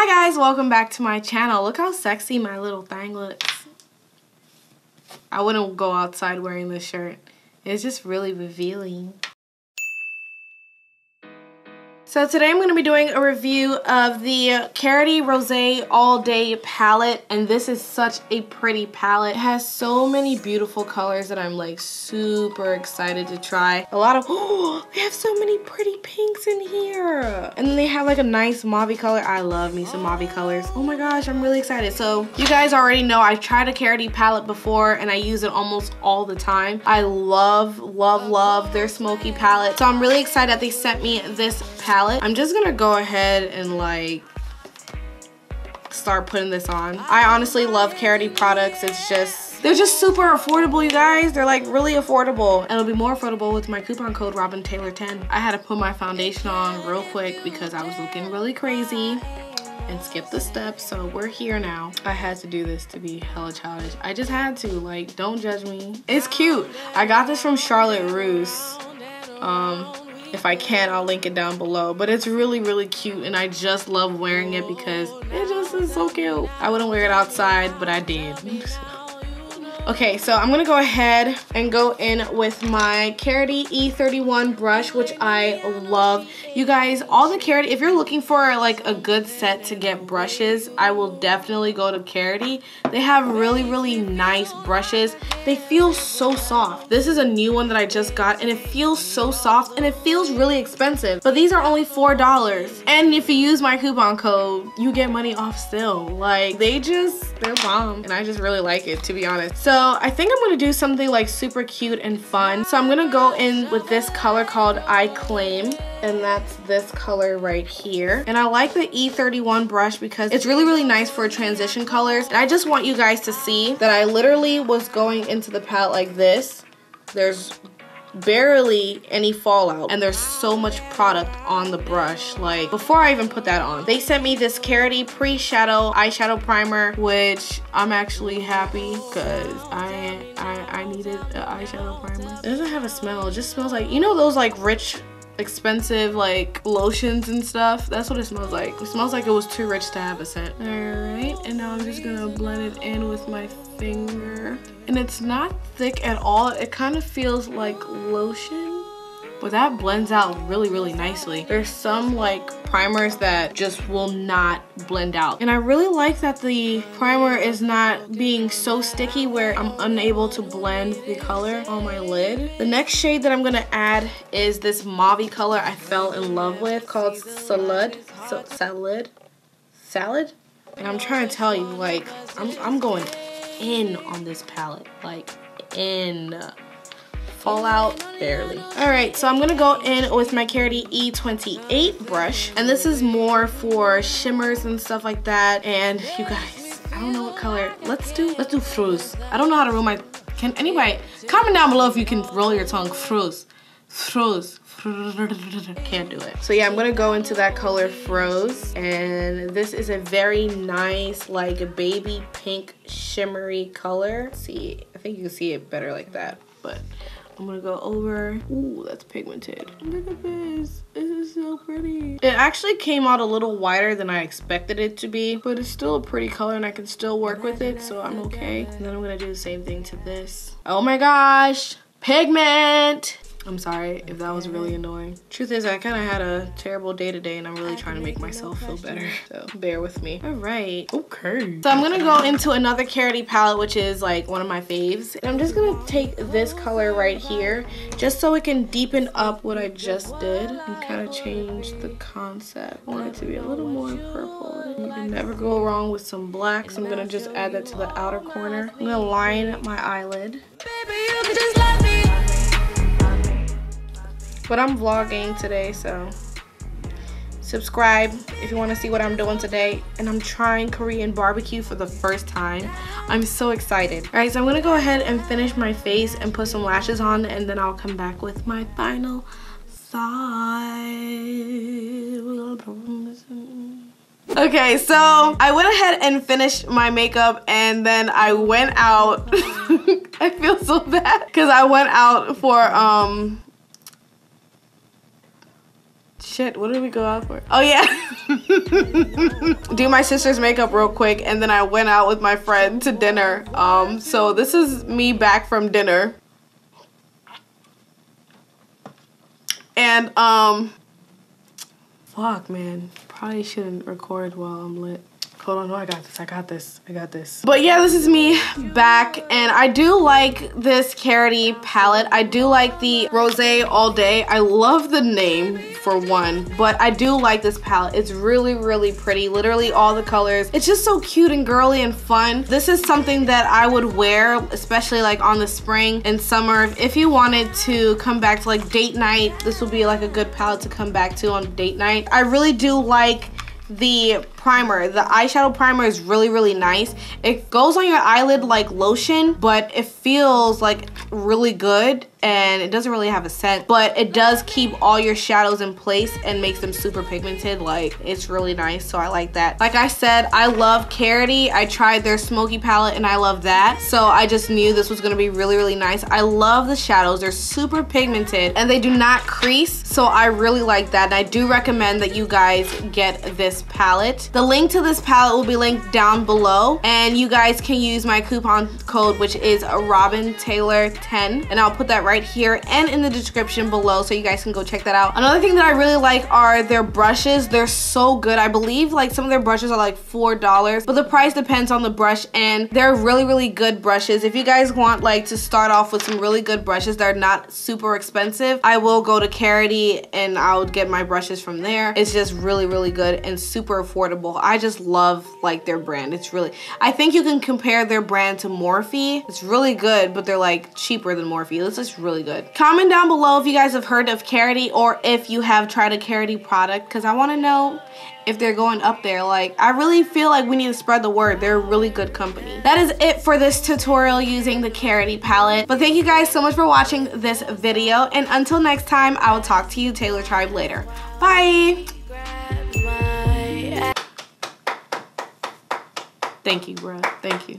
Hi guys, welcome back to my channel. Look how sexy my little thing looks. I wouldn't go outside wearing this shirt. It's just really revealing. So today I'm going to be doing a review of the Karity Rosé All Day palette, and this is such a pretty palette. It has so many beautiful colors that I'm like super excited to try. A lot of, oh, they have so many pretty pinks in here. And then they have like a nice mauve color. I love me some mauve colors. Oh my gosh, I'm really excited. So you guys already know I've tried a Karity palette before and I use it almost all the time. I love their smoky palette. So I'm really excited that they sent me this palette. I'm just gonna go ahead and like start putting this on. I honestly love Karity products. They're just super affordable, you guys. They're like really affordable. And it'll be more affordable with my coupon code RobinTaylor10. I had to put my foundation on real quick because I was looking really crazy and skip the steps. So we're here now. I had to do this to be hella childish. I just had to, like, don't judge me. It's cute. I got this from Charlotte Russe. If I can, I'll link it down below. But it's really cute, and I just love wearing it because it just is so cute. I wouldn't wear it outside, but I did. Okay, so I'm gonna go ahead and go in with my Karity E31 brush, which I love. You guys, all the Karity, if you're looking for like a good set to get brushes, I will definitely go to Karity. They have really nice brushes. They feel so soft. This is a new one that I just got, and it feels so soft, and it feels really expensive. But these are only $4. And if you use my coupon code, you get money off still. Like, they're bomb. And I just really like it, to be honest. So I think I'm gonna do something like super cute and fun. So I'm gonna go in with this color called I Claim, and that's this color right here. And I like the E31 brush because it's really nice for transition colors. And I just want you guys to see that I literally was going into the palette like this. There's barely any fallout, and there's so much product on the brush. Like, before I even put that on, they sent me this Karity pre-shadow eyeshadow primer, which I'm actually happy because I needed an eyeshadow primer. It doesn't have a smell. It just smells like, you know, those like rich, expensive like lotions and stuff. That's what it smells like. It smells like it was too rich to have a scent. All right, and now I'm just gonna blend it in with my finger. And it's not thick at all. It kind of feels like lotion, but that blends out really nicely. There's some like primers that just will not blend out. And I really like that the primer is not being so sticky where I'm unable to blend the color on my lid. The next shade that I'm gonna add is this mauve color I fell in love with called Salad. And I'm trying to tell you, like, I'm going in on this palette, like in. Fallout, barely. All right, so I'm gonna go in with my Karity E28 brush, and this is more for shimmers and stuff like that. And you guys, I don't know what color. Let's do froze. I don't know how to roll my. Can anybody comment down below if you can roll your tongue? Froze. Can't do it. So yeah, I'm gonna go into that color Froze, and this is a very nice like baby pink shimmery color. See, I think you can see it better like that, but I'm gonna go over. Ooh, that's pigmented. Look at this. This is so pretty. It actually came out a little whiter than I expected it to be, but it's still a pretty color and I can still work with it, so I'm okay. And then I'm gonna do the same thing to this. Oh my gosh, pigment! I'm sorry if that was really annoying. Truth is, I kind of had a terrible day today and I'm really trying to make myself feel better. So bear with me. All right, okay. So I'm gonna go into another Karity palette, which is like one of my faves. And I'm just gonna take this color right here, just so it can deepen up what I just did and kind of change the concept. I want it to be a little more purple. You can never go wrong with some black, so I'm gonna just add that to the outer corner. I'm gonna line my eyelid. Baby, you can just let me. But I'm vlogging today, so subscribe if you want to see what I'm doing today. And I'm trying Korean barbecue for the first time. I'm so excited. All right, so I'm gonna go ahead and finish my face and put some lashes on, and then I'll come back with my final thought. Okay, so I went ahead and finished my makeup, and then I went out. I feel so bad because I went out for Shit, what did we go out for? Oh yeah. Do my sister's makeup real quick, and then I went out with my friend to dinner. So this is me back from dinner. And fuck, man. Probably shouldn't record while I'm lit. Hold on, no, I got this, I got this, I got this. But yeah, this is me back, and I do like this Karity palette. I do like the Rosé All Day. I love the name, for one, but I do like this palette. It's really, really pretty. Literally all the colors. It's just so cute and girly and fun. This is something that I would wear, especially like on the spring and summer. If you wanted to come back to like date night, this would be like a good palette to come back to on date night. I really do like the primer. The eyeshadow primer is really, really nice. It goes on your eyelid like lotion, but it feels like really good, and it doesn't really have a scent, but it does keep all your shadows in place and makes them super pigmented. Like, it's really nice, so I like that. Like I said, I love Karity. I tried their smoky palette and I love that, so I just knew this was gonna be really, really nice. I love the shadows. They're super pigmented and they do not crease, so I really like that, and I do recommend that you guys get this palette. The link to this palette will be linked down below, and you guys can use my coupon code, which is RobinTaylor10, and I'll put that right here and in the description below, so you guys can go check that out. Another thing that I really like are their brushes. They're so good. I believe like some of their brushes are like $4, but the price depends on the brush, and they're really, really good brushes. If you guys want like to start off with some really good brushes that are not super expensive, I will go to Karity and I'll get my brushes from there. It's just really, really good and super affordable. I just love like their brand. It's really, I think you can compare their brand to Morphe. It's really good, but they're like cheaper than Morphe. This is really good. Comment down below if you guys have heard of Karity, or if you have tried a Karity product, because I want to know if they're going up there. Like, I really feel like we need to spread the word. They're a really good company. That is it for this tutorial using the Karity palette. But thank you guys so much for watching this video, and until next time, I will talk to you Taylor Tribe later. Bye. Thank you, bruh. Thank you.